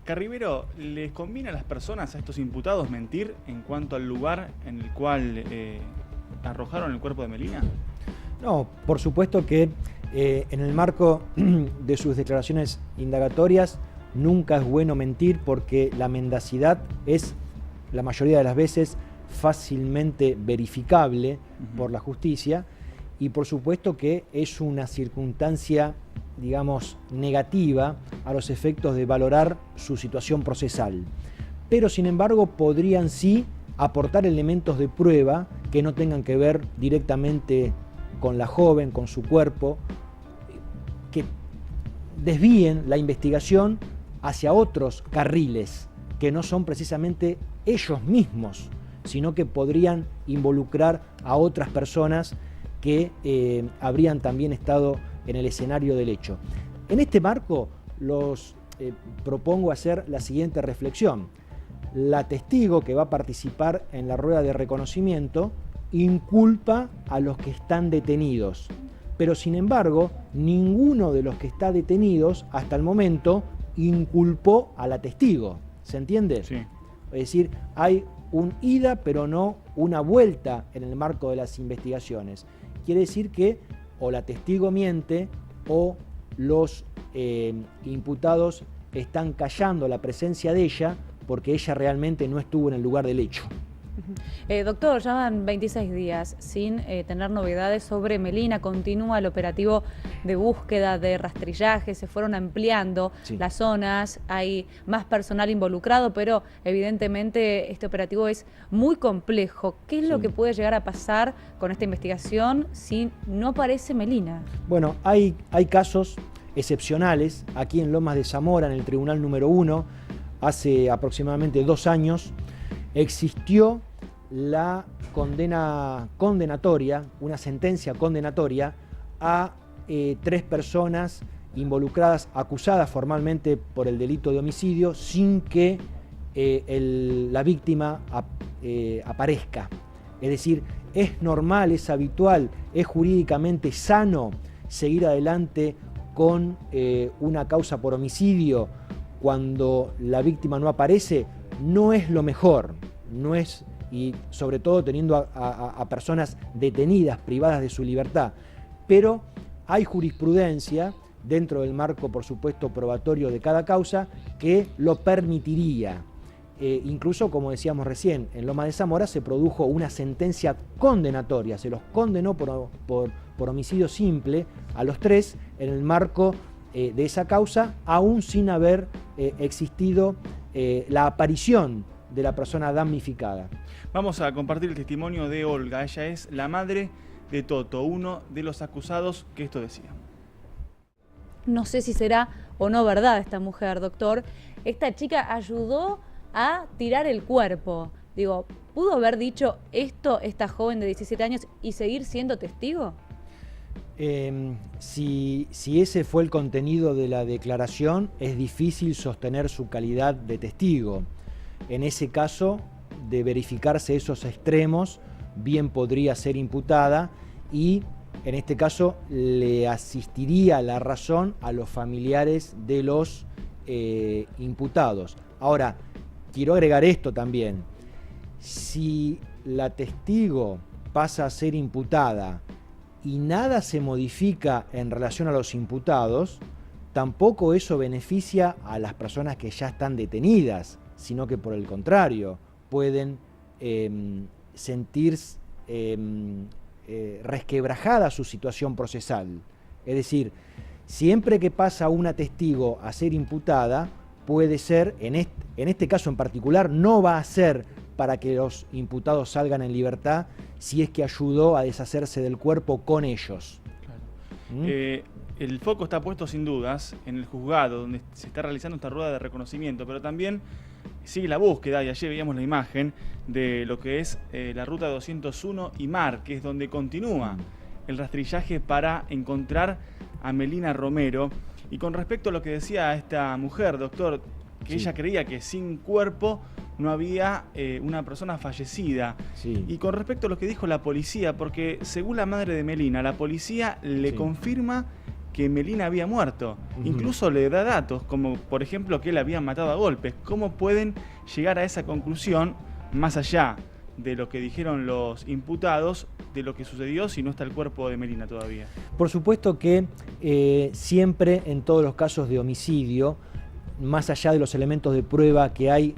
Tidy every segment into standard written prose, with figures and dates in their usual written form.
Carribero, ¿les conviene a las personas, a estos imputados, mentir en cuanto al lugar en el cual arrojaron el cuerpo de Melina? No, por supuesto que en el marco de sus declaraciones indagatorias nunca es bueno mentir, porque la mendacidad es, la mayoría de las veces, fácilmente verificable por la justicia, y por supuesto que es una circunstancia, digamos, negativa a los efectos de valorar su situación procesal. Pero sin embargo podrían sí aportar elementos de prueba que no tengan que ver directamente con la joven, con su cuerpo, que desvíen la investigación hacia otros carriles que no son precisamente ellos mismos, sino que podrían involucrar a otras personas que habrían también estado en el escenario del hecho. En este marco los propongo hacer la siguiente reflexión. La testigo que va a participar en la rueda de reconocimiento inculpa a los que están detenidos, pero sin embargo ninguno de los que está detenidos hasta el momento inculpó a la testigo. ¿Se entiende? Sí. Es decir, hay un ida pero no una vuelta en el marco de las investigaciones. Quiere decir que o la testigo miente o los imputados están callando la presencia de ella porque ella realmente no estuvo en el lugar del hecho. Doctor, ya van 26 días sin tener novedades sobre Melina. Continúa el operativo de búsqueda, de rastrillaje, se fueron ampliando las zonas, hay más personal involucrado, pero evidentemente este operativo es muy complejo. ¿Qué es lo que puede llegar a pasar con esta investigación si no aparece Melina? Bueno, hay casos excepcionales aquí en Lomas de Zamora, en el Tribunal número 1, hace aproximadamente 2 años, existió la condena condenatoria, una sentencia condenatoria a 3 personas involucradas, acusadas formalmente por el delito de homicidio, sin que la víctima aparezca. Es decir, es normal, es habitual, es jurídicamente sano seguir adelante con una causa por homicidio cuando la víctima no aparece. No es lo mejor, no es, y sobre todo teniendo a personas detenidas, privadas de su libertad. Pero hay jurisprudencia dentro del marco, por supuesto, probatorio de cada causa que lo permitiría. Incluso, como decíamos recién, en Lomas de Zamora se produjo una sentencia condenatoria, se los condenó por homicidio simple a los 3 en el marco de esa causa, aún sin haber existido la aparición de la persona damnificada. Vamos a compartir el testimonio de Olga. Ella es la madre de Toto, uno de los acusados, que esto decía. No sé si será o no verdad esta mujer, doctor. Esta chica ayudó a tirar el cuerpo. Digo, ¿pudo haber dicho esto esta joven de 17 años y seguir siendo testigo? Si ese fue el contenido de la declaración, es difícil sostener su calidad de testigo. En ese caso, de verificarse esos extremos, bien podría ser imputada y, en este caso, le asistiría la razón a los familiares de los imputados. Ahora, quiero agregar esto también. Si la testigo pasa a ser imputada y nada se modifica en relación a los imputados, tampoco eso beneficia a las personas que ya están detenidas, sino que por el contrario, pueden sentir resquebrajada su situación procesal. Es decir, siempre que pasa una testigo a ser imputada, puede ser, en este caso en particular, no va a ser para que los imputados salgan en libertad si es que ayudó a deshacerse del cuerpo con ellos. Claro. El foco está puesto sin dudas en el juzgado, donde se está realizando esta rueda de reconocimiento, pero también sigue la búsqueda, y ayer veíamos la imagen de lo que es la ruta 201 y Mar, que es donde continúa el rastrillaje para encontrar a Melina Romero. Y con respecto a lo que decía esta mujer, doctor, que ella creía que sin cuerpo no había una persona fallecida. Y con respecto a lo que dijo la policía, porque según la madre de Melina, la policía le confirma que Melina había muerto. Incluso le da datos, como por ejemplo que él había matado a golpes. ¿Cómo pueden llegar a esa conclusión, más allá de lo que dijeron los imputados, de lo que sucedió si no está el cuerpo de Melina todavía? Por supuesto que siempre en todos los casos de homicidio, más allá de los elementos de prueba que hay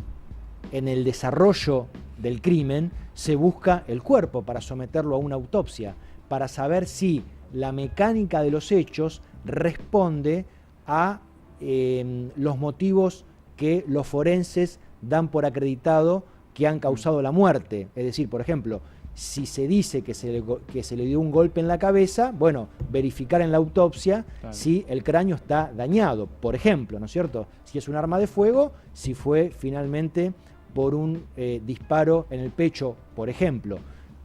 en el desarrollo del crimen, se busca el cuerpo para someterlo a una autopsia, para saber si la mecánica de los hechos responde a los motivos que los forenses dan por acreditado que han causado la muerte. Es decir, por ejemplo, si se dice que se le dio un golpe en la cabeza, bueno, verificar en la autopsia si el cráneo está dañado, por ejemplo, ¿no es cierto? Si es un arma de fuego, si fue finalmente por un disparo en el pecho, por ejemplo.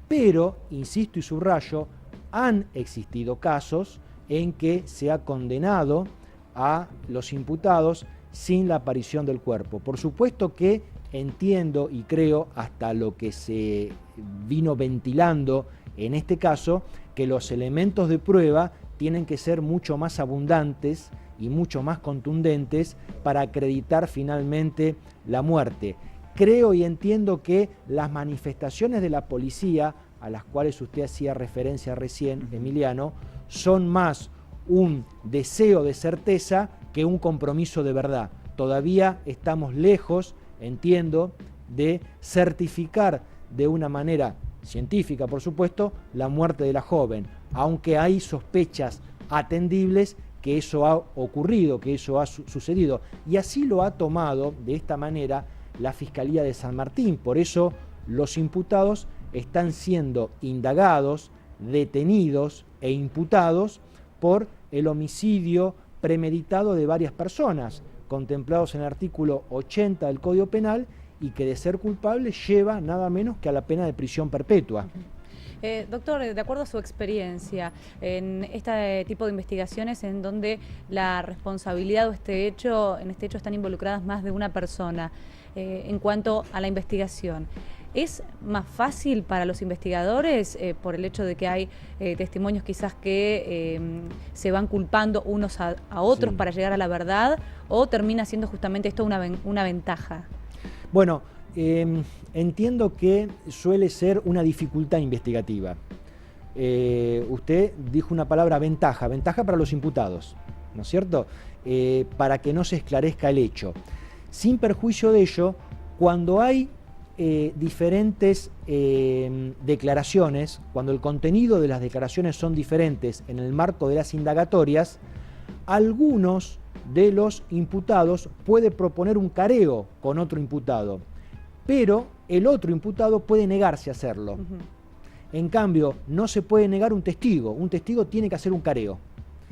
Pero, insisto y subrayo, han existido casos en que se ha condenado a los imputados sin la aparición del cuerpo. Por supuesto que entiendo y creo, hasta lo que se vino ventilando en este caso, que los elementos de prueba tienen que ser mucho más abundantes y mucho más contundentes para acreditar finalmente la muerte. Creo y entiendo que las manifestaciones de la policía, a las cuales usted hacía referencia recién, Emiliano, son más un deseo de certeza que un compromiso de verdad. Todavía estamos lejos, entiendo, de certificar de una manera científica, por supuesto, la muerte de la joven, aunque hay sospechas atendibles que eso ha ocurrido, que eso ha sucedido. Y así lo ha tomado de esta manera la Fiscalía de San Martín. Por eso los imputados están siendo indagados, detenidos e imputados por el homicidio premeditado de varias personas, contemplados en el artículo 80 del Código Penal, y que de ser culpable lleva nada menos que a la pena de prisión perpetua. Doctor, de acuerdo a su experiencia en este tipo de investigaciones en donde la responsabilidad o en este hecho están involucradas más de una persona, en cuanto a la investigación, ¿es más fácil para los investigadores por el hecho de que hay testimonios quizás que se van culpando unos a otros para llegar a la verdad, o termina siendo justamente esto una ventaja? Bueno, entiendo que suele ser una dificultad investigativa. Usted dijo una palabra ventaja para los imputados, ¿no es cierto? Para que no se esclarezca el hecho. Sin perjuicio de ello, cuando hay diferentes declaraciones, cuando el contenido de las declaraciones son diferentes en el marco de las indagatorias, algunos de los imputados puede proponer un careo con otro imputado, pero el otro imputado puede negarse a hacerlo. En cambio, no se puede negar un testigo tiene que hacer un careo.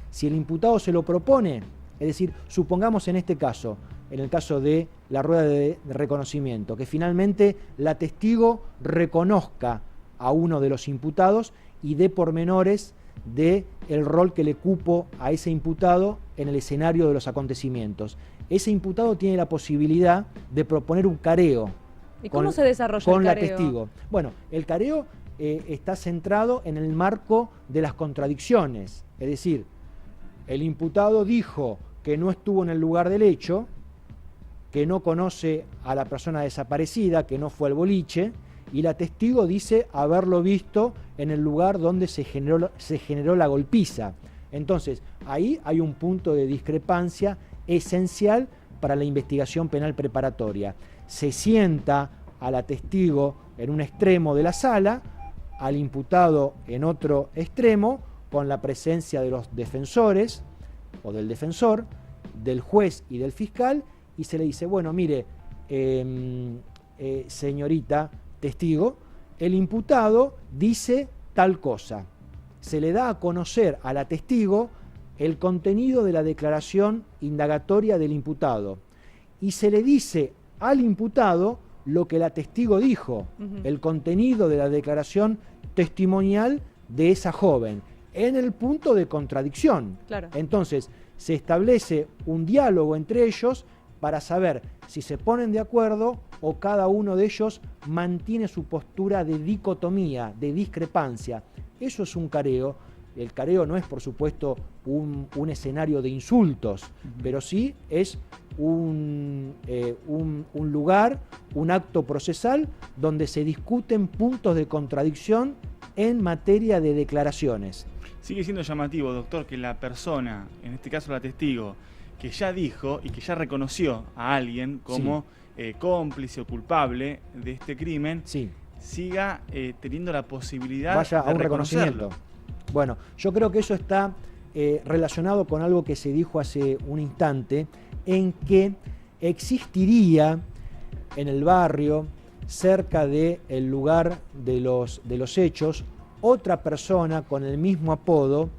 Si el imputado se lo propone, es decir, supongamos en este caso, en el caso de la rueda de reconocimiento, que finalmente la testigo reconozca a uno de los imputados y dé pormenores del rol que le cupo a ese imputado en el escenario de los acontecimientos. Ese imputado tiene la posibilidad de proponer un careo. ¿Y cómo se desarrolla el careo? Con la testigo. Bueno, el careo está centrado en el marco de las contradicciones. Es decir, el imputado dijo que no estuvo en el lugar del hecho, que no conoce a la persona desaparecida, que no fue al boliche, y la testigo dice haberlo visto en el lugar donde se generó la golpiza. Entonces, ahí hay un punto de discrepancia esencial para la investigación penal preparatoria. Se sienta a la testigo en un extremo de la sala, al imputado en otro extremo, con la presencia de los defensores o del defensor, del juez y del fiscal, y se le dice, bueno, mire, señorita testigo, el imputado dice tal cosa. Se le da a conocer a la testigo el contenido de la declaración indagatoria del imputado y se le dice al imputado lo que la testigo dijo, el contenido de la declaración testimonial de esa joven, en el punto de contradicción. Claro. Entonces, se establece un diálogo entre ellos para saber si se ponen de acuerdo o cada uno de ellos mantiene su postura de dicotomía, de discrepancia. Eso es un careo. el careo no es, por supuesto, un escenario de insultos, pero sí es un lugar, un acto procesal donde se discuten puntos de contradicción en materia de declaraciones. Sigue siendo llamativo, doctor, que la persona, en este caso la testigo, que ya dijo y que ya reconoció a alguien como cómplice o culpable de este crimen, siga teniendo la posibilidad vaya de a un reconocimiento. Bueno, yo creo que eso está relacionado con algo que se dijo hace un instante, en que existiría en el barrio, cerca del lugar de los hechos, otra persona con el mismo apodo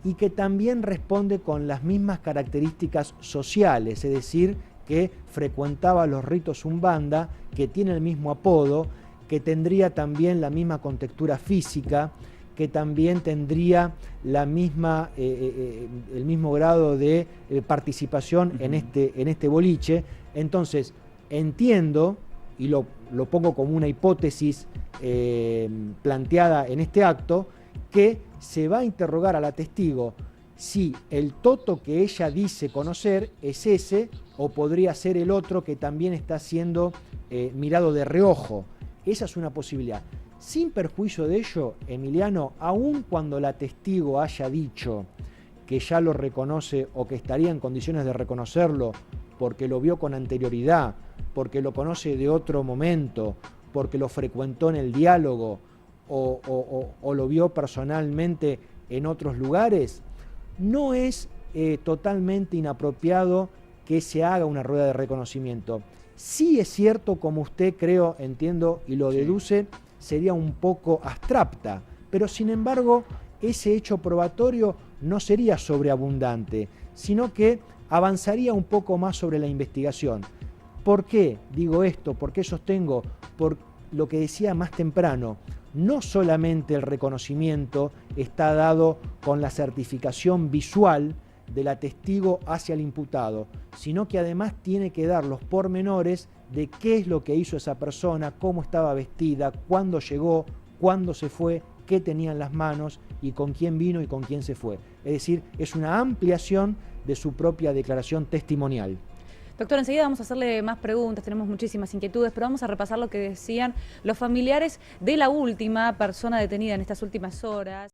y que también responde con las mismas características sociales, es decir, que frecuentaba los ritos Umbanda, que tiene el mismo apodo, que tendría también la misma contextura física, que también tendría la misma, el mismo grado de participación en este boliche. Entonces, entiendo, y lo pongo como una hipótesis planteada en este acto, que se va a interrogar a la testigo si el Toto que ella dice conocer es ese o podría ser el otro que también está siendo mirado de reojo. Esa es una posibilidad. Sin perjuicio de ello, Emiliano, aun cuando la testigo haya dicho que ya lo reconoce o que estaría en condiciones de reconocerlo porque lo vio con anterioridad, porque lo conoce de otro momento, porque lo frecuentó en el diálogo o lo vio personalmente en otros lugares, no es totalmente inapropiado que se haga una rueda de reconocimiento. Sí es cierto, como usted creo, entiendo y lo deduce, sería un poco abstracta, pero sin embargo ese hecho probatorio no sería sobreabundante, sino que avanzaría un poco más sobre la investigación. ¿Por qué digo esto? ¿Por qué sostengo? Por lo que decía más temprano, no solamente el reconocimiento está dado con la certificación visual de la testigo hacia el imputado, sino que además tiene que dar los pormenores de qué es lo que hizo esa persona, cómo estaba vestida, cuándo llegó, cuándo se fue, qué tenía en las manos y con quién vino y con quién se fue. Es decir, es una ampliación de su propia declaración testimonial. Doctor, enseguida vamos a hacerle más preguntas, tenemos muchísimas inquietudes, pero vamos a repasar lo que decían los familiares de la última persona detenida en estas últimas horas.